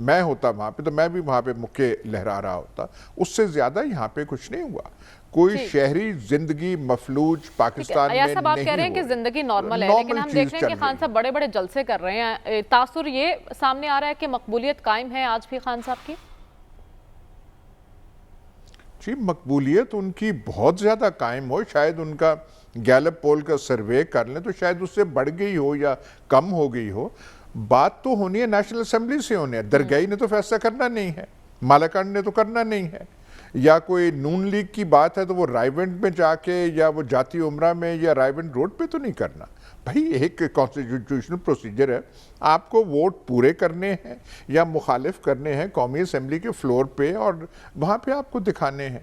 میں ہوتا وہاں پہ تو میں بھی وہاں پہ مکے لہرا رہا ہوتا. اس سے زیادہ یہاں پہ کچھ نہیں ہوا. کوئی شہری زندگی مفلوج پاکستان میں ایاز صاحب آپ کہہ رہے ہیں کہ زندگی نارمل ہے، لیکن ہم دیکھ رہے ہیں کہ خان صاحب بڑے بڑے جلسے کر رہے ہیں. تاثر یہ سامنے آ رہا ہے کہ مقبولیت قائم ہے آج بھی خان صاحب کی؟ جی مقبولیت ان کی بہت زیادہ قائم ہو. شاید ان کا گیلپ پول کا سروے کر لیں تو شاید اس سے بڑھ گئی ہو یا کم ہو گئی ہو. بات تو ہونی ہے نیشنل اسمبلی سے ہونی ہے. درگاہی نے تو فیصلہ کرنا نہیں ہے, مالاکنڈ نے تو کرنا نہیں ہے. یا کوئی نون لیگ کی بات ہے تو وہ رائے ونڈ میں جا کے یا وہ جاتی عمرہ میں یا رائے ونڈ روڈ پہ تو نہیں کرنا. بھائی ایک کانسٹیٹیوشنل پروسیجر ہے, آپ کو ووٹ پورے کرنے ہیں یا مخالف کرنے ہیں قومی اسمبلی کے فلور پہ اور وہاں پہ آپ کو دکھانے ہیں.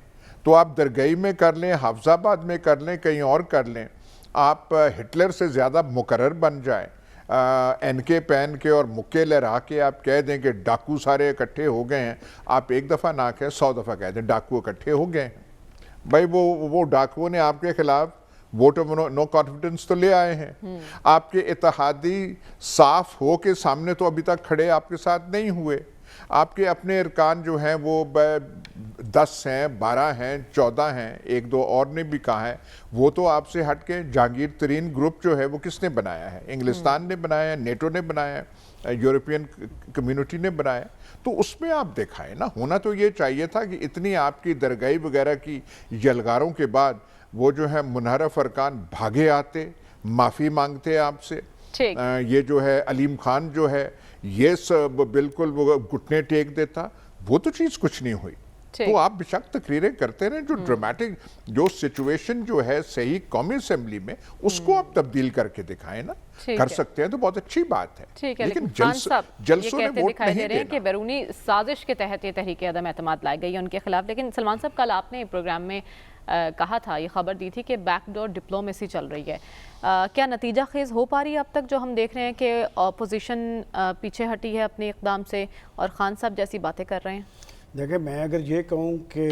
تو آپ درگاہی میں کر لیں, حافظ آباد میں کر لیں, کہیں اور کر لیں. آپ ہٹلر سے زیادہ مقرر بن جائیں, این کے پہن کے اور مکے لہرا کے آپ کہہ دیں کہ ڈاکو سارے اکٹھے ہو گئے ہیں. آپ ایک دفعہ نہ کہیں 100 دفعہ کہہ دیں ڈاکو اکٹھے ہو گئے ہیں. بھائی وہ ڈاکوؤں نے آپ کے خلاف ووٹ آف نو کانفیڈنس تو لے آئے ہیں. آپ کے اتحادی صاف ہو کے سامنے تو ابھی تک کھڑے آپ کے ساتھ نہیں ہوئے. آپ کے اپنے ارکان جو ہیں وہ 10 ہیں, 12 ہیں, 14 ہیں, 1-2 اور نے بھی کہا ہے, وہ تو آپ سے ہٹ کے جہانگیر ترین گروپ جو ہے وہ کس نے بنایا ہے؟ انگلستان نے بنایا ہے, نیٹو نے بنایا ہے, یورپین کمیونٹی نے بنایا ہے. تو اس میں آپ دکھائیں نا. ہونا تو یہ چاہیے تھا کہ اتنی آپ کی درگاہی وغیرہ کی یلغاروں کے بعد وہ جو ہے منحرف ارکان بھاگے آتے, معافی مانگتے آپ سے. یہ جو ہے علیم خان جو ہے یہ سب بالکل وہ گھٹنے ٹیک دیتا. وہ تو چیز کچھ نہیں ہوئی. تو آپ بے شک تقریریں کرتے رہیں. جو ڈرامیٹک جو سچویشن جو ہے صحیح قومی اسمبلی میں, اس کو آپ تبدیل کر کے دکھائیں نا. کر سکتے ہیں تو بہت اچھی بات ہے, لیکن جلسوں نے ووٹ نہیں دینا. کہ بیرونی سازش کے تحت یہ تحریک عدم اعتماد لائی گئی ہے ان کے خلاف. لیکن سلمان صاحب کل آپ نے پروگرام میں کہا تھا, یہ خبر دی تھی کہ بیک ڈور ڈپلومیسی چل رہی ہے. کیا نتیجہ خیز ہو پا رہی ہے اب تک جو ہم دیکھ رہے ہیں کہ اپوزیشن پیچھے ہٹی ہے اپنے اقدام سے اور خان صاحب جیسی باتیں کر رہے ہیں؟ دیکھیں, میں اگر یہ کہوں کہ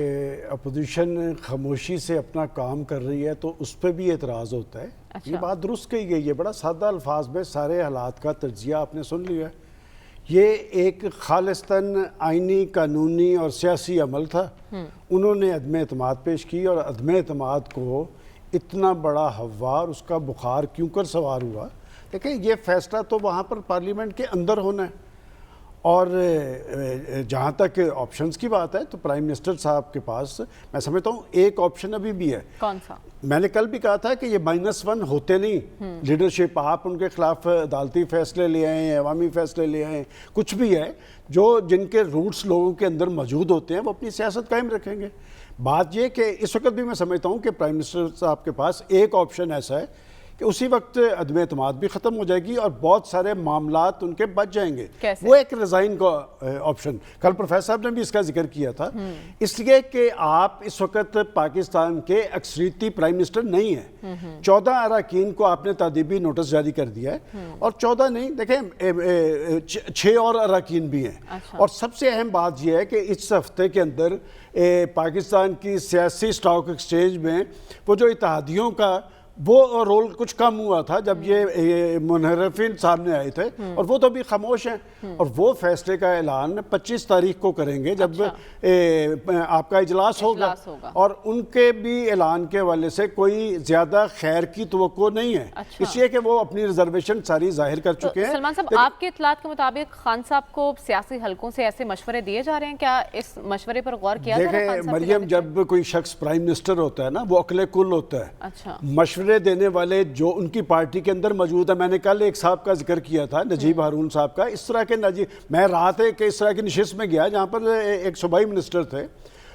اپوزیشن خاموشی سے اپنا کام کر رہی ہے تو اس پہ بھی اعتراض ہوتا ہے. یہ بات درست کہی گئی ہے, بڑا سادہ الفاظ میں سارے حالات کا تجزیہ آپ نے سن لیا. یہ ایک خالصتاً آئینی, قانونی اور سیاسی عمل تھا. انہوں نے عدم اعتماد پیش کی اور عدم اعتماد کو اتنا بڑا ہوار اس کا بخار کیوں کر سوار ہوا. دیکھیں, یہ فیصلہ تو وہاں پر پارلیمنٹ کے اندر ہونا ہے. اور جہاں تک آپشنز کی بات ہے تو پرائم منسٹر صاحب کے پاس میں سمجھتا ہوں ایک آپشن ابھی بھی ہے. کون سا؟ میں نے کل بھی کہا تھا کہ یہ -1 ہوتے نہیں. لیڈرشپ آپ ان کے خلاف عدالتی فیصلے لے آئے, عوامی فیصلے لے آئے, کچھ بھی ہے جو جن کے روٹس لوگوں کے اندر موجود ہوتے ہیں وہ اپنی سیاست قائم رکھیں گے. بات یہ کہ اس وقت بھی میں سمجھتا ہوں کہ پرائم منسٹر صاحب کے پاس ایک آپشن ایسا ہے کہ اسی وقت عدم اعتماد بھی ختم ہو جائے گی اور بہت سارے معاملات ان کے بچ جائیں گے. وہ ایک ریزائن کا آپشن, کل پروفیسر صاحب نے بھی اس کا ذکر کیا تھا. اس لیے کہ آپ اس وقت پاکستان کے اکثریتی پرائم منسٹر نہیں ہیں. 14 اراکین کو آپ نے تادیبی نوٹس جاری کر دیا ہے, اور 14 نہیں, دیکھیں 6 اور اراکین بھی ہیں. اور سب سے اہم بات یہ ہے کہ اس ہفتے کے اندر پاکستان کی سیاسی اسٹاک ایکسچینج میں وہ جو اتحادیوں کا وہ رول کچھ کم ہوا تھا جب یہ منحرفین سامنے آئے تھے, اور وہ تو بھی خاموش ہیں. اور وہ فیصلے کا اعلان 25 تاریخ کو کریں گے جب آپ کا اجلاس ہوگا, اور ان کے بھی اعلان کے حوالے سے کوئی زیادہ خیر کی توقع نہیں ہے. اس لیے کہ وہ اپنی ریزرویشن ساری ظاہر کر چکے ہیں. سلمان صاحب, آپ کے اطلاعات کے مطابق خان صاحب کو سیاسی حلقوں سے ایسے مشورے دیے جا رہے ہیں, کیا اس مشورے پر غور کیا جا رہا ہے؟ دیکھیں مریم, جب کوئی شخص پرائم منسٹر ہوتا ہے نا, وہ عقل کل ہوتا ہے. مشورے دینے والے جو ان کی پارٹی کے اندر موجود ہیں, میں نے کل ایک صاحب کا ذکر کیا تھا, نجیب ہارون صاحب کا. اس طرح کے میں رات ہے کہ اس طرح کی نشست میں گیا جہاں پر ایک صوبائی منسٹر تھے,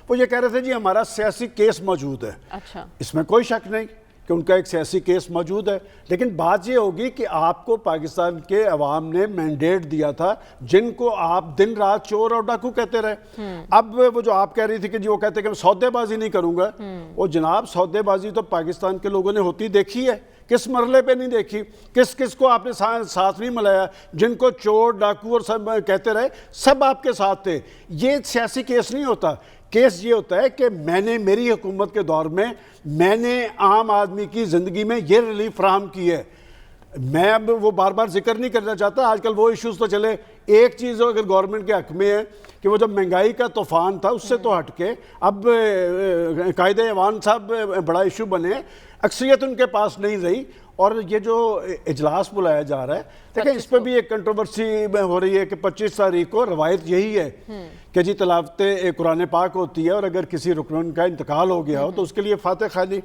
وہ یہ کہہ رہے تھے جی ہمارا سیاسی کیس موجود ہے. اس میں کوئی شک نہیں کہ ان کا ایک سیاسی کیس موجود ہے, لیکن بات یہ ہوگی کہ آپ کو پاکستان کے عوام نے مینڈیٹ دیا تھا جن کو آپ دن رات چور اور ڈاکو کہتے رہے. اب وہ جو آپ کہہ رہی تھی کہ جی وہ کہتے ہیں کہ میں سودے بازی نہیں کروں گا, وہ جناب سودے بازی تو پاکستان کے لوگوں نے ہوتی دیکھی ہے, کس مرحلے پہ نہیں دیکھی, کس کس کو آپ نے ساتھ نہیں ملایا, جن کو چور ڈاکو اور سب کہتے رہے سب آپ کے ساتھ تھے. یہ سیاسی کیس نہیں ہوتا. کیس یہ ہوتا ہے کہ میں نے میری حکومت کے دور میں میں نے عام آدمی کی زندگی میں یہ ریلیف فراہم کی ہے. میں اب وہ بار بار ذکر نہیں کرنا چاہتا، آج کل وہ ایشوز تو چلے. ایک چیز اگر گورنمنٹ کے حق میں ہے کہ وہ جب مہنگائی کا طوفان تھا اس سے تو ہٹ کے اب قائد ایوان صاحب بڑا ایشو بنے، اکثریت ان کے پاس نہیں رہی. اور یہ جو اجلاس بلایا جا رہا ہے دیکھیں اس پہ بھی ایک کنٹروورسی ہو رہی ہے کہ 25 تاریخ کو روایت یہی ہے کہ جی تلاوت قرآن پاک ہوتی ہے اور اگر کسی رکن کا انتقال ہو گیا ہو تو اس کے لیے فاتح خانی.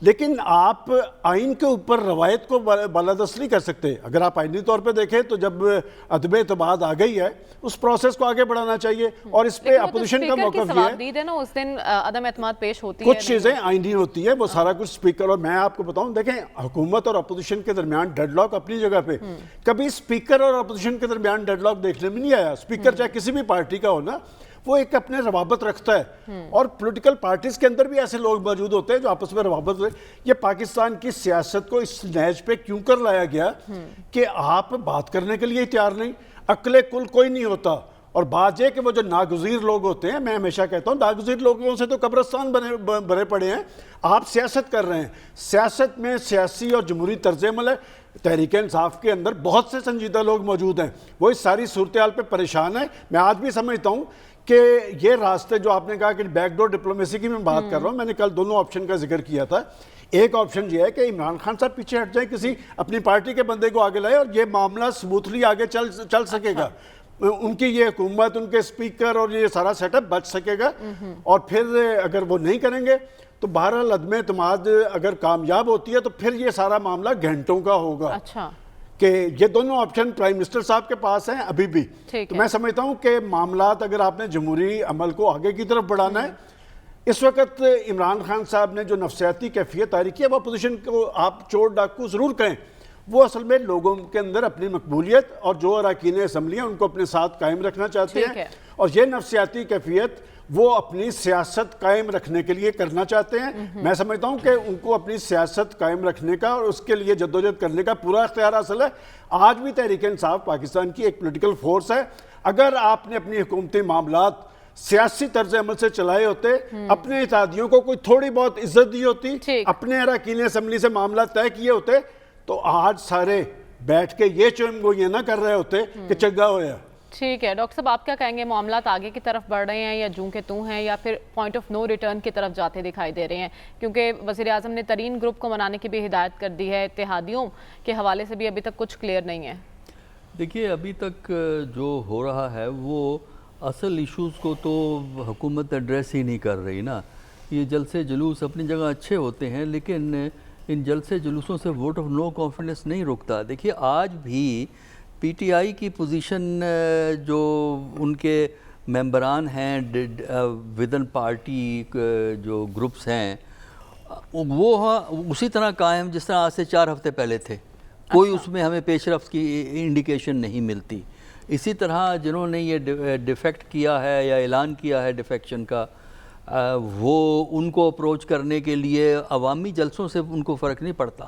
لیکن آپ آئین کے اوپر روایت کو بالادست نہیں کر سکتے. اگر آپ آئینی طور پہ دیکھیں تو جب ادب اعتماد آ گئی ہے اس پروسیس کو آگے بڑھانا چاہیے، اور اس پہ اپوزیشن کا موقف یہ ہے اس دن عدم اعتماد پیش ہوتی ہے، کچھ چیزیں آئینی ہوتی ہے، وہ سارا کچھ اسپیکر. اور میں آپ کو بتاؤں دیکھیں حکومت اور اپوزیشن کے درمیان ڈیڈ لاک اپنی جگہ پہ، کبھی اسپیکر اور اپوزیشن کے درمیان ڈیڈ لاک دیکھنے میں نہیں آیا. اسپیکر چاہے کسی بھی پارٹی کا ہو نا، وہ ایک اپنے روابط رکھتا ہے، اور پولیٹیکل پارٹیز کے اندر بھی ایسے لوگ موجود ہوتے ہیں جو آپس میں روابط رکھتے ہیں. یہ پاکستان کی سیاست کو اس نیج پہ کیوں کر لایا گیا کہ آپ بات کرنے کے لیے تیار نہیں؟ عقل کل کوئی نہیں ہوتا. اور بات یہ کہ وہ جو ناگزیر لوگ ہوتے ہیں، میں ہمیشہ کہتا ہوں ناگزیر لوگوں سے تو قبرستان بھرے پڑے ہیں. آپ سیاست کر رہے ہیں، سیاست میں سیاسی اور جمہوری طرز عمل ہے. تحریک انصاف کے اندر بہت سے سنجیدہ لوگ موجود ہیں، وہ اس ساری صورتحال پہ پریشان ہیں. میں آج بھی سمجھتا ہوں کہ یہ راستے جو آپ نے کہا کہ بیک ڈور ڈپلومیسی کی میں بات کر رہا ہوں، میں نے کل دونوں آپشن کا ذکر کیا تھا. ایک آپشن یہ ہے کہ عمران خان صاحب پیچھے ہٹ جائیں، کسی اپنی پارٹی کے بندے کو آگے لائے اور یہ معاملہ سموتھلی آگے چل سکے گا. ان کی یہ حکومت، ان کے اسپیکر اور یہ سارا سیٹ اپ بچ سکے گا. اور پھر اگر وہ نہیں کریں گے تو بہرحال عدم اعتماد اگر کامیاب ہوتی ہے تو پھر یہ سارا معاملہ گھنٹوں کا ہوگا. اچھا، کہ یہ دونوں آپشن پرائم منسٹر صاحب کے پاس ہیں ابھی بھی. تو میں سمجھتا ہوں کہ معاملات اگر آپ نے جمہوری عمل کو آگے کی طرف بڑھانا ہے، اس وقت عمران خان صاحب نے جو نفسیاتی کیفیت تاری کی ہے، وہ اپوزیشن کو آپ چور ڈاکو ضرور کہیں، وہ اصل میں لوگوں کے اندر اپنی مقبولیت اور جو اراکین اسمبلی ہیں ان کو اپنے ساتھ قائم رکھنا چاہتے ہیں. اور یہ نفسیاتی کیفیت وہ اپنی سیاست قائم رکھنے کے لیے کرنا چاہتے ہیں. میں سمجھتا ہوں کہ ان کو اپنی سیاست قائم رکھنے کا اور اس کے لیے جدوجہد کرنے کا پورا اختیار حاصل ہے. آج بھی تحریک انصاف پاکستان کی ایک پولیٹیکل فورس ہے. اگر آپ نے اپنی حکومتی معاملات سیاسی طرز عمل سے چلائے ہوتے، اپنے اتحادیوں کو کوئی تھوڑی بہت عزت دی ہوتی، اپنے اراکین اسمبلی سے معاملات طے کیے ہوتے، تو آج سارے بیٹھ کے یہ چوئم نہ کر رہے ہوتے کہ چنگا ہویا. ٹھیک ہے ڈاکٹر صاحب، آپ کیا کہیں گے؟ معاملات آگے کی طرف بڑھ رہے ہیں یا جوں کے توں ہیں، یا پھر پوائنٹ آف نو ریٹرن کی طرف جاتے دکھائی دے رہے ہیں؟ کیونکہ وزیر اعظم نے ترین گروپ کو منانے کی بھی ہدایت کر دی ہے، اتحادیوں کے حوالے سے بھی ابھی تک کچھ کلیئر نہیں ہے. دیکھیے ابھی تک جو ہو رہا ہے وہ اصل ایشوز کو تو حکومت ایڈریس ہی نہیں کر رہی نا. یہ جلسے جلوس اپنی جگہ اچھے ہوتے ہیں، لیکن ان جلسے جلوسوں سے ووٹ آف نو کانفیڈنس نہیں رکتا. دیکھیے آج بھی پی ٹی آئی کی پوزیشن جو ان کے ممبران ہیں ودن پارٹی جو گروپس ہیں، وہ اسی طرح قائم جس طرح آج سے 4 ہفتے پہلے تھے. کوئی اس میں ہمیں پیش رفت کی انڈیکیشن نہیں ملتی. اسی طرح جنہوں نے یہ ڈیفیکٹ کیا ہے یا اعلان کیا ہے ڈیفیکشن کا، وہ ان کو اپروچ کرنے کے لیے عوامی جلسوں سے ان کو فرق نہیں پڑتا،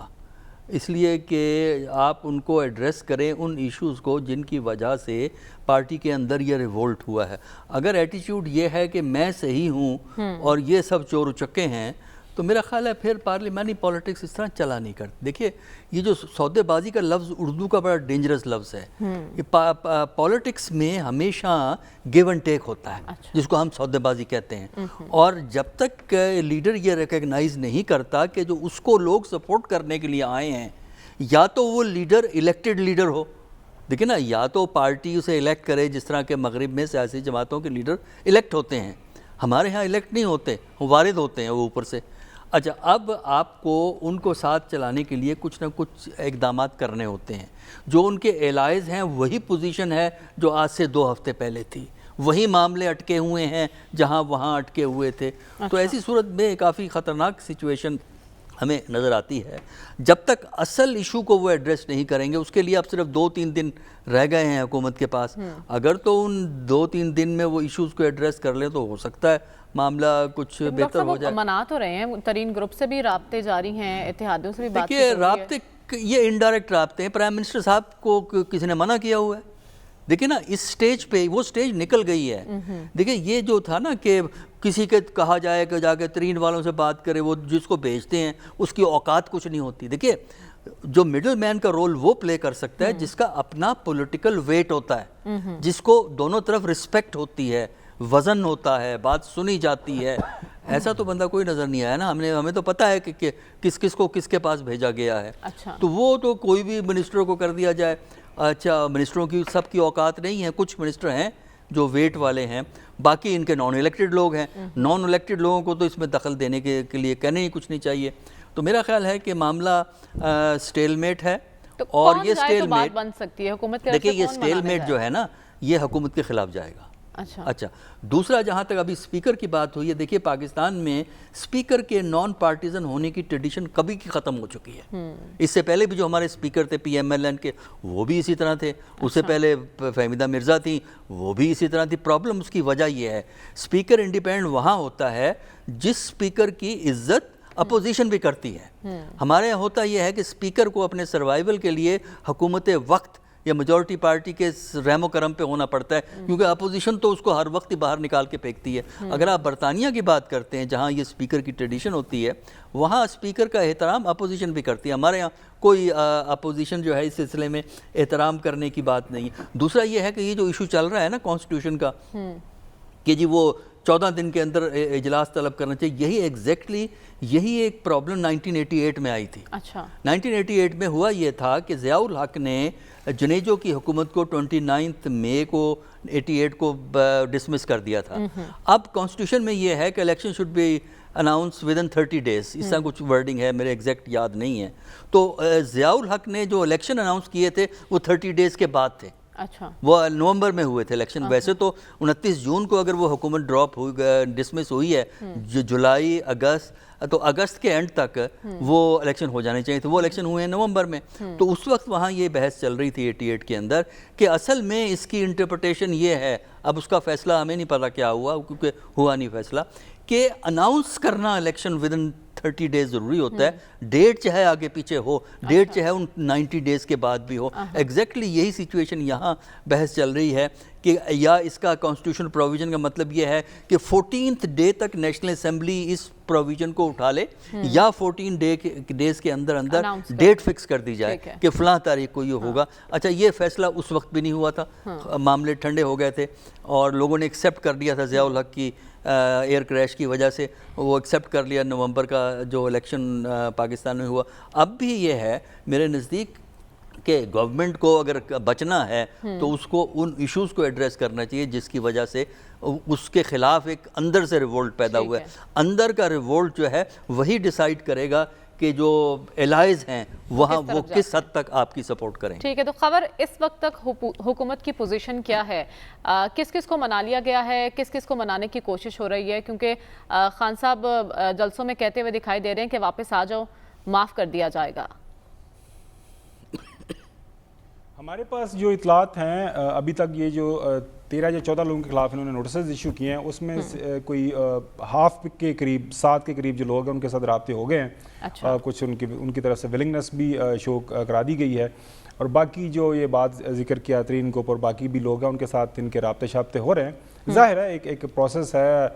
اس لیے کہ آپ ان کو ایڈریس کریں ان ایشوز کو جن کی وجہ سے پارٹی کے اندر یہ ریوولٹ ہوا ہے. اگر ایٹیچیوڈ یہ ہے کہ میں صحیح ہوں اور یہ سب چور اچکے ہیں، تو میرا خیال ہے پھر پارلیمانی پالیٹکس اس طرح چلا نہیں کرتی. دیکھیے یہ جو سودے بازی کا لفظ اردو کا بڑا ڈینجرس لفظ ہے. یہ پالیٹکس میں ہمیشہ گیو اینڈ ٹیک ہوتا ہے، جس کو ہم سودے بازی کہتے ہیں. اور جب تک لیڈر یہ ریکگنائز نہیں کرتا کہ جو اس کو لوگ سپورٹ کرنے کے لیے آئے ہیں، یا تو وہ لیڈر الیکٹڈ لیڈر ہو، دیکھیں نا، یا تو پارٹی اسے الیکٹ کرے، جس طرح کہ مغرب میں سیاسی جماعتوں کے لیڈر الیکٹ ہوتے ہیں. ہمارے ہاں الیکٹ نہیں ہوتے، وارد ہوتے ہیں وہ اوپر سے. اچھا، اب آپ کو ان کو ساتھ چلانے کے لیے کچھ نہ کچھ اقدامات کرنے ہوتے ہیں. جو ان کے الائز ہیں وہی پوزیشن ہے جو آج سے 2 ہفتے پہلے تھی، وہی معاملے اٹکے ہوئے ہیں جہاں وہاں اٹکے ہوئے تھے. تو ایسی صورت میں کافی خطرناک سچویشن ہمیں نظر آتی ہے. جب تک اصل ایشو کو وہ ایڈریس نہیں کریں گے، اس کے لیے اب صرف 2-3 دن رہ گئے ہیں حکومت کے پاس. اگر تو ان 2-3 دن میں وہ ایشوز کو ایڈریس کر لیں تو ہو سکتا ہے معاملہ کچھ بہتر ہو جائے. منا تو رہے ہیں، ترین گروپ سے بھی رابطے جاری ہیں، اتحادیوں سے بھی بات. دیکھیے رابطے یہ انڈائریکٹ رابطے ہیں. پرائم منسٹر صاحب کو کسی نے منع کیا ہوا ہے؟ دیکھیں نا، اس سٹیج پہ وہ سٹیج نکل گئی ہے. دیکھیں یہ جو تھا نا کہ کسی کے کہا جائے کہ جا کے ترین والوں سے بات کرے، وہ جس کو بھیجتے ہیں اس کی اوقات کچھ نہیں ہوتی. دیکھیے جو مڈل مین کا رول وہ پلے کر سکتا ہے جس کا اپنا پولیٹیکل ویٹ ہوتا ہے، جس کو دونوں طرف رسپیکٹ ہوتی ہے، وزن ہوتا ہے، بات سنی جاتی ہے. ایسا تو بندہ کوئی نظر نہیں آیا نا. ہمیں تو پتہ ہے کہ کس کو کس کے پاس بھیجا گیا ہے. تو وہ تو کوئی بھی منسٹر کو کر دیا جائے. اچھا منسٹروں کی سب کی اوقات نہیں ہے، کچھ منسٹر ہیں جو ویٹ والے ہیں، باقی ان کے نان الیکٹڈ لوگ ہیں. نان الیکٹڈ لوگوں کو تو اس میں دخل دینے کے لیے کہنے ہی کچھ نہیں چاہیے. تو میرا خیال ہے کہ معاملہ سٹیل میٹ ہے. اور یہ سٹیل میٹ بن سکتی ہے حکومت کے، دیکھیں یہ سٹیل میٹ جو ہے نا یہ حکومت کے خلاف جائے گا. اچھا دوسرا جہاں تک ابھی سپیکر کی بات ہوئی ہے، دیکھیے پاکستان میں سپیکر کے نان پارٹیزن ہونے کی ٹریڈیشن کبھی کی ختم ہو چکی ہے. اس سے پہلے بھی جو ہمارے سپیکر تھے پی ایم ایل این کے وہ بھی اسی طرح تھے. اس سے پہلے فہمیدہ مرزا تھیں وہ بھی اسی طرح تھی. پرابلم اس کی وجہ یہ ہے سپیکر انڈیپینڈنٹ وہاں ہوتا ہے جس سپیکر کی عزت اپوزیشن بھی کرتی ہے. ہمارے یہاں ہوتا یہ ہے کہ سپیکر کو اپنے سروائیول کے لیے حکومت وقت یا میجورٹی پارٹی کے رحم و کرم پہ ہونا پڑتا ہے، کیونکہ اپوزیشن تو اس کو ہر وقت ہی باہر نکال کے پھینکتی ہے. اگر آپ برطانیہ کی بات کرتے ہیں جہاں یہ سپیکر کی ٹریڈیشن ہوتی ہے، وہاں سپیکر کا احترام اپوزیشن بھی کرتی ہے. ہمارے یہاں کوئی اپوزیشن جو ہے اس سلسلے میں احترام کرنے کی بات نہیں ہے. دوسرا یہ ہے کہ یہ جو ایشو چل رہا ہے نا کانسٹیٹیوشن کا کہ جی وہ 14 دن کے اندر اجلاس طلب کرنا چاہیے، یہی ایگزیکٹلی یہی ایک پرابلم 1988 میں آئی تھی. 1988 میں ہوا یہ تھا کہ ضیاء الحق نے جنیجو کی حکومت کو 29 مئی کو 88 کو ڈسمس کر دیا تھا. اب کانسٹیٹیوشن میں یہ ہے کہ election should be announce within 30 days، اس طرح کچھ ورڈنگ ہے، میرے ایگزیکٹ یاد نہیں ہے. تو ضیاء الحق نے جو الیکشن اناؤنس کیے تھے وہ 30 days کے بعد تھے. وہ نومبر میں ہوئے تھے الیکشن. ویسے تو 29 جون کو اگر وہ حکومت ڈراپ ہوئی ڈسمس ہوئی ہے، جولائی تو اگست کے اینڈ تک وہ الیکشن ہو جانے چاہیے تھے. وہ الیکشن ہوئے ہیں نومبر میں. تو اس وقت وہاں یہ بحث چل رہی تھی 88 کے اندر کہ اصل میں اس کی انٹرپریٹیشن یہ ہے، اب اس کا فیصلہ ہمیں نہیں پتا کیا ہوا کیونکہ ہوا نہیں فیصلہ، کہ اناؤنس کرنا الیکشن ودن 30 days ضروری ہوتا ہے. ڈیٹ چاہے آگے پیچھے ہو، ڈیٹ چاہے ان 90 days کے بعد بھی ہو. ایگزیکٹلی یہی سچویشن یہاں بحث چل رہی ہے کہ یا اس کا کانسٹیٹیوشن پروویژن کا مطلب یہ ہے کہ 14th ڈے تک نیشنل اسمبلی اس پروویژن کو اٹھا لے، یا 14 days کے اندر ڈیٹ فکس کر دی جائے کہ فلاں تاریخ کو یہ ہوگا. اچھا یہ فیصلہ اس وقت بھی نہیں ہوا تھا، معاملے ٹھنڈے ہو گئے تھے اور لوگوں نے ایکسیپٹ کر لیا تھا ضیاء الحق کی ایئر کریش کی وجہ سے، وہ ایکسیپٹ کر لیا نومبر کا جو الیکشن پاکستان میں ہوا. اب بھی یہ ہے میرے نزدیک کہ گورنمنٹ کو اگر بچنا ہے تو اس کو ان ایشوز کو ایڈریس کرنا چاہیے جس کی وجہ سے اس کے خلاف ایک اندر سے ریوولٹ پیدا ہوا ہے. اندر کا ریوولٹ جو ہے وہی ڈیسائیڈ کرے گا کہ جو الائز ہیں وہاں وہ کس حد تک آپ کی سپورٹ کریں. ٹھیک ہے. تو خبر اس وقت تک حکومت کی پوزیشن کیا ہے؟ کس کس کو منا لیا گیا ہے، کس کس کو منانے کی کوشش ہو رہی ہے؟ کیونکہ خان صاحب جلسوں میں کہتے ہوئے دکھائی دے رہے ہیں کہ واپس آ جاؤ، معاف کر دیا جائے گا. ہمارے پاس جو اطلاعات ہیں ابھی تک یہ جو 13 یا 14 لوگوں کے خلاف انہوں نے نوٹسز ایشو کیے ہیں، اس میں کوئی ہاف کے قریب 7 کے قریب جو لوگ ہیں ان کے ساتھ رابطے ہو گئے ہیں. کچھ ان کی طرف سے ولنگنس بھی شو کرا دی گئی ہے، اور باقی جو یہ بات ذکر کیا ترین کو اور باقی بھی لوگ ہیں ان کے ساتھ ان کے رابطے شابطے ہو رہے ہیں. ظاہر ہے ایک پروسیس ہے.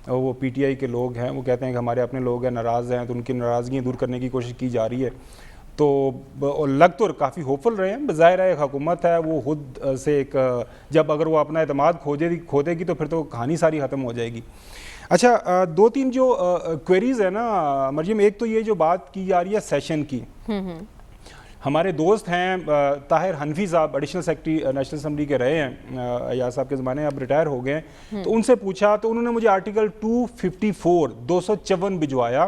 وہ پی ٹی آئی کے لوگ ہیں، وہ کہتے ہیں کہ ہمارے اپنے لوگ ہیں ناراض ہیں، تو ان کی ناراضگیاں دور کرنے کی کوشش کی جا رہی ہے. تو لگ تو کافی ہوپفل رہے ہیں. ظاہر ہے ایک حکومت ہے، وہ خود سے ایک جب اگر وہ اپنا اعتماد کھو دے گی تو پھر تو کہانی ساری ختم ہو جائے گی. اچھا 2-3 جو کوئریز ہیں نا مریم، ایک تو یہ جو بات کی جا رہی ہے سیشن کی. ہمارے دوست ہیں طاہر حنفی صاحب، ایڈیشنل سیکرٹری نیشنل اسمبلی کے رہے ہیں ایاز صاحب کے زمانے، اب ریٹائر ہو گئے ہیں. تو ان سے پوچھا تو انہوں نے مجھے آرٹیکل 254 بھجوایا.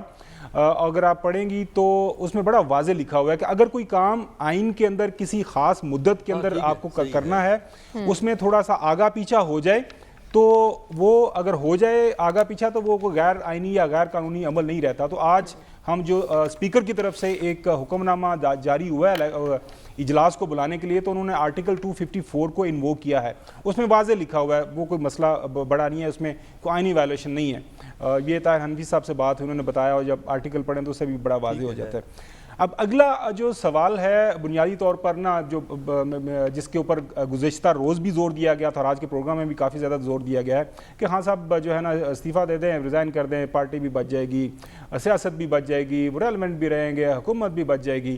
اگر آپ پڑھیں گی تو اس میں بڑا واضح لکھا ہوا ہے کہ اگر کوئی کام آئین کے اندر کسی خاص مدت کے اندر آپ کو کرنا ہے، اس میں تھوڑا سا آگا پیچھا ہو جائے تو وہ اگر ہو جائے آگا پیچھا تو وہ کوئی غیر آئینی یا غیر قانونی عمل نہیں رہتا. تو آج ہم جو اسپیکر کی طرف سے ایک حکم نامہ جاری ہوا ہے اجلاس کو بلانے کے لیے، تو انہوں نے آرٹیکل 254 کو انووک کیا ہے. اس میں واضح لکھا ہوا ہے، وہ کوئی مسئلہ بڑا نہیں ہے، اس میں کوئی آئینی وائلیشن نہیں ہے. یہ طاہر حنفی صاحب سے بات ہوئی، انہوں نے بتایا، اور جب آرٹیکل پڑھیں تو اس سے بھی بڑا واضح ہو جاتا ہے. اب اگلا جو سوال ہے بنیادی طور پر نا جو جس کے اوپر گزشتہ روز بھی زور دیا گیا تھا اور آج کے پروگرام میں بھی کافی زیادہ زور دیا گیا ہے کہ خان صاحب جو ہے نا استعفیٰ دے دیں، ریزائن کر دیں، پارٹی بھی بچ جائے گی، سیاست بھی بچ جائے گی، ریلیونٹ بھی رہیں گے، حکومت بھی بچ جائے گی.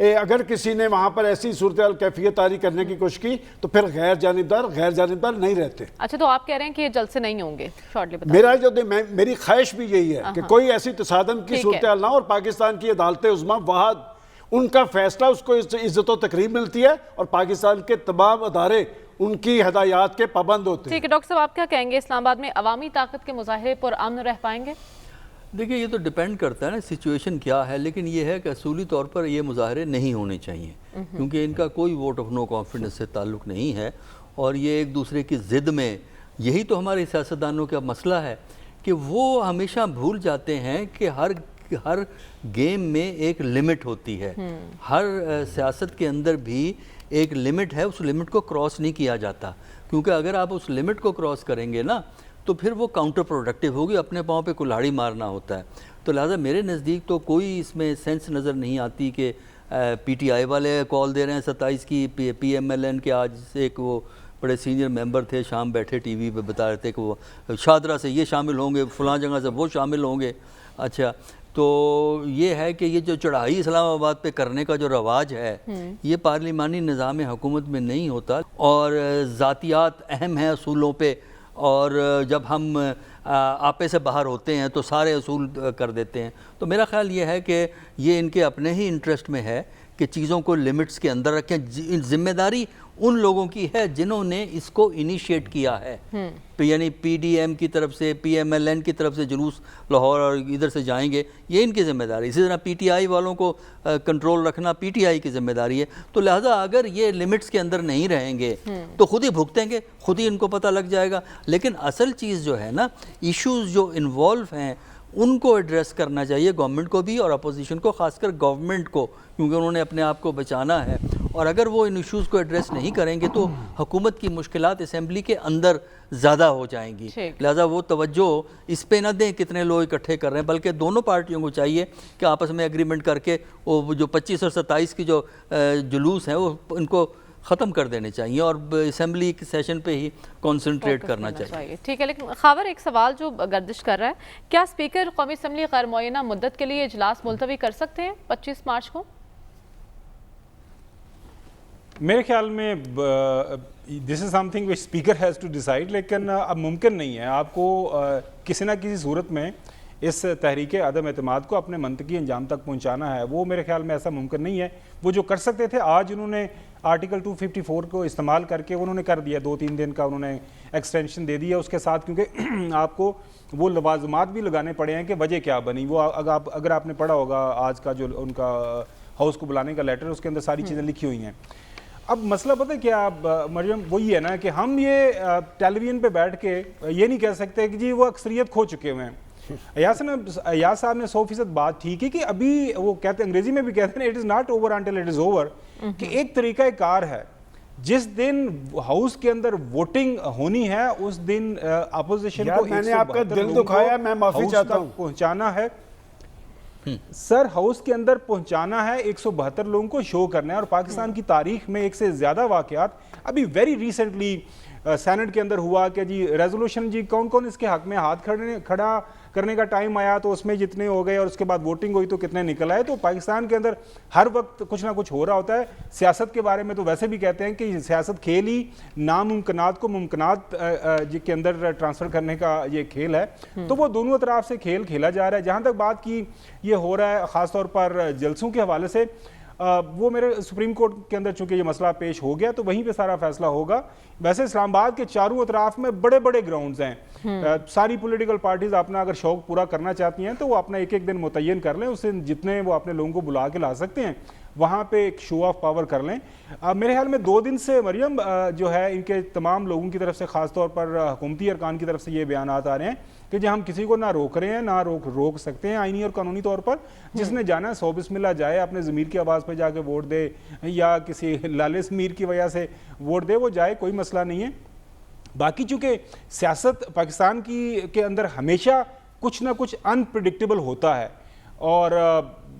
اگر کسی نے وہاں پر ایسی صورتحال کیفیت طاری کرنے کی کوشش کی تو پھر غیر جانبدار نہیں رہتے. اچھا تو آپ کہہ رہے ہیں کہ یہ جلسے نہیں ہوں گے؟ شارٹلی بتا. میری خواہش بھی یہی ہے کہ کوئی ایسی تصادم کی صورتحال نہ ہو اور پاکستان کی عدالت عظمیٰ وہاں ان کا فیصلہ اس کو عزت و تقریب ملتی ہے اور پاکستان کے تمام ادارے ان کی ہدایات کے پابند ہوتے ہیں. ٹھیک ہے ڈاکٹر صاحب، آپ کیا کہیں گے اسلام آباد میں عوامی طاقت کے مظاہرے پر امن رہ پائیں گے؟ دیکھیے یہ تو ڈیپینڈ کرتا ہے نا سچویشن کیا ہے، لیکن یہ ہے کہ اصولی طور پر یہ مظاہرے نہیں ہونے چاہیے کیونکہ ان کا کوئی ووٹ آف نو کانفیڈنس سے تعلق نہیں ہے اور یہ ایک دوسرے کی ضد میں، یہی تو ہمارے سیاستدانوں کا مسئلہ ہے کہ وہ ہمیشہ بھول جاتے ہیں کہ ہر گیم میں ایک لمٹ ہوتی ہے. ہر سیاست کے اندر بھی ایک لمٹ ہے، اس لمٹ کو کراس نہیں کیا جاتا کیونکہ اگر آپ اس لمٹ کو کراس کریں گے نا تو پھر وہ کاؤنٹر پروڈکٹیو ہوگی، اپنے پاؤں پہ کلہاڑی مارنا ہوتا ہے. تو لہٰذا میرے نزدیک تو کوئی اس میں سینس نظر نہیں آتی کہ پی ٹی آئی والے کال دے رہے ہیں 27 کی پی ایم ایل این کے. آج سے ایک وہ بڑے سینئر ممبر تھے، شام بیٹھے ٹی وی پہ بتا رہے تھے کہ وہ شاہدرہ سے یہ شامل ہوں گے، فلاں جگہ سے وہ شامل ہوں گے. اچھا تو یہ ہے کہ یہ جو چڑھائی اسلام آباد پہ کرنے کا جو رواج ہے یہ پارلیمانی نظام حکومت میں نہیں ہوتا اور ذاتیات اہم ہیں اصولوں پہ، اور جب ہم آپے سے باہر ہوتے ہیں تو سارے اصول کر دیتے ہیں. تو میرا خیال یہ ہے کہ یہ ان کے اپنے ہی انٹرسٹ میں ہے کہ چیزوں کو لمٹس کے اندر رکھیں. ذمہ داری ان لوگوں کی ہے جنہوں نے اس کو انیشیٹ کیا ہے، یعنی پی ڈی ایم کی طرف سے، پی ایم ایل این کی طرف سے جلوس لاہور اور ادھر سے جائیں گے، یہ ان کی ذمہ داری. اسی طرح پی ٹی آئی والوں کو کنٹرول رکھنا پی ٹی آئی کی ذمہ داری ہے. تو لہٰذا اگر یہ لمٹس کے اندر نہیں رہیں گے تو خود ہی بھگتیں گے، خود ہی ان کو پتہ لگ جائے گا. لیکن اصل چیز جو ہے نا، ایشوز جو انوالو ہیں ان کو ایڈریس کرنا چاہیے گورنمنٹ کو بھی اور اپوزیشن کو، خاص کر گورنمنٹ کو، کیونکہ انہوں نے اپنے آپ کو بچانا ہے. اور اگر وہ ان ایشوز کو ایڈریس نہیں کریں گے تو حکومت کی مشکلات اسمبلی کے اندر زیادہ ہو جائیں گی. لہٰذا وہ توجہ اس پہ نہ دیں کتنے لوگ اکٹھے کر رہے ہیں، بلکہ دونوں پارٹیوں کو چاہیے کہ آپس میں ایگریمنٹ کر کے وہ جو 25 اور 27 کی جو جلوس ہیں وہ ان کو ختم کر دینے چاہیے اور اسمبلی کے سیشن پہ ہی کنسنٹریٹ کرنا چاہیے. ٹھیک ہے، لیکن خاور ایک سوال جو گردش کر رہا ہے، کیا اسپیکر قومی اسمبلی غیر معینہ مدت کے لیے اجلاس ملتوی کر سکتے ہیں 25 مارچ کو؟ میرے خیال میں this is something which speaker has to decide, لیکن اب ممکن نہیں ہے آپ کو کسی نہ کسی صورت میں اس تحریک عدم اعتماد کو اپنے منطقی انجام تک پہنچانا ہے. وہ میرے خیال میں ایسا ممکن نہیں ہے. وہ جو کر سکتے تھے آج انہوں نے آرٹیکل 254 کو استعمال کر کے انہوں نے کر دیا، 2-3 دن کا انہوں نے ایکسٹینشن دے دیا اس کے ساتھ، کیونکہ آپ کو وہ لوازمات بھی لگانے پڑے ہیں کہ وجہ کیا بنی. وہ اگر آپ نے پڑھا ہوگا آج کا جو ان کا ہاؤس کو بلانے کا لیٹر، اس کے اندر ساری چیزیں لکھی ہوئی ہیں. اب مسئلہ پتہ کیا مریم، وہی ہے نا کہ ہم یہ ٹیلی ویژن پہ بیٹھ کے یہ نہیں کہہ سکتے کہ جی وہ اکثریت کھو چکے ہوئے ہیں. ایاز صاحب نے 100% بات ٹھیک ہے کہ ابھی وہ کہتے ہیں، انگریزی میں بھی کہتے ہیں it is not over until it is over, کہ ایک طریقہ کار ہے. جس دن ہاؤس کے اندر ووٹنگ ہونی ہے اس دن اپوزیشن کو میں نے آپ کا دل دکھایا، میں معافی چاہتا ہوں، پہنچانا ہے سر، ہاؤس کے اندر پہنچانا ہے، 172 لوگوں کو شو کرنا ہے. اور پاکستان کی تاریخ میں ایک سے زیادہ واقعات ابھی ویری ریسنٹلی سینٹ کے اندر ہوا کہ جی ریزولوشن، جی کون کون اس کے حق میں ہاتھ کھڑا کرنے کا ٹائم آیا تو اس میں جتنے ہو گئے اور اس کے بعد ووٹنگ ہوئی تو کتنے نکل آئے. تو پاکستان کے اندر ہر وقت کچھ نہ کچھ ہو رہا ہوتا ہے. سیاست کے بارے میں تو ویسے بھی کہتے ہیں کہ سیاست کھیل ہی ناممکنات کو ممکنات کے اندر ٹرانسفر کرنے کا یہ کھیل ہے. تو وہ دونوں طرف سے کھیل کھیلا جا رہا ہے. جہاں تک بات کی یہ ہو رہا ہے خاص طور پر جلسوں کے حوالے سے، وہ میرے سپریم کورٹ کے اندر چونکہ یہ مسئلہ پیش ہو گیا تو وہیں پہ سارا فیصلہ ہوگا. ویسے اسلام آباد کے چاروں اطراف میں بڑے بڑے گراؤنڈز ہیں. ساری پولیٹیکل پارٹیز اپنا اگر شوق پورا کرنا چاہتی ہیں تو وہ اپنا ایک دن متعین کر لیں، اس دن جتنے وہ اپنے لوگوں کو بلا کے لا سکتے ہیں وہاں پہ ایک شو آف پاور کر لیں. میرے خیال میں 2 دن سے مریم جو ہے ان کے تمام لوگوں کی طرف سے، خاص طور پر حکومتی ارکان کی طرف سے یہ بیانات آ رہے ہیں کہ جی ہم کسی کو نہ روک رہے ہیں، نہ روک سکتے ہیں آئینی اور قانونی طور پر. جس نے جانا ہے 100 بسم اللہ جائے، اپنے ضمیر کی آواز پہ جا کے ووٹ دے یا کسی لالے ضمیر کی وجہ سے ووٹ دے، وہ جائے، کوئی مسئلہ نہیں ہے. باقی چونکہ سیاست پاکستان کے اندر ہمیشہ کچھ نہ کچھ انپریڈکٹیبل ہوتا ہے اور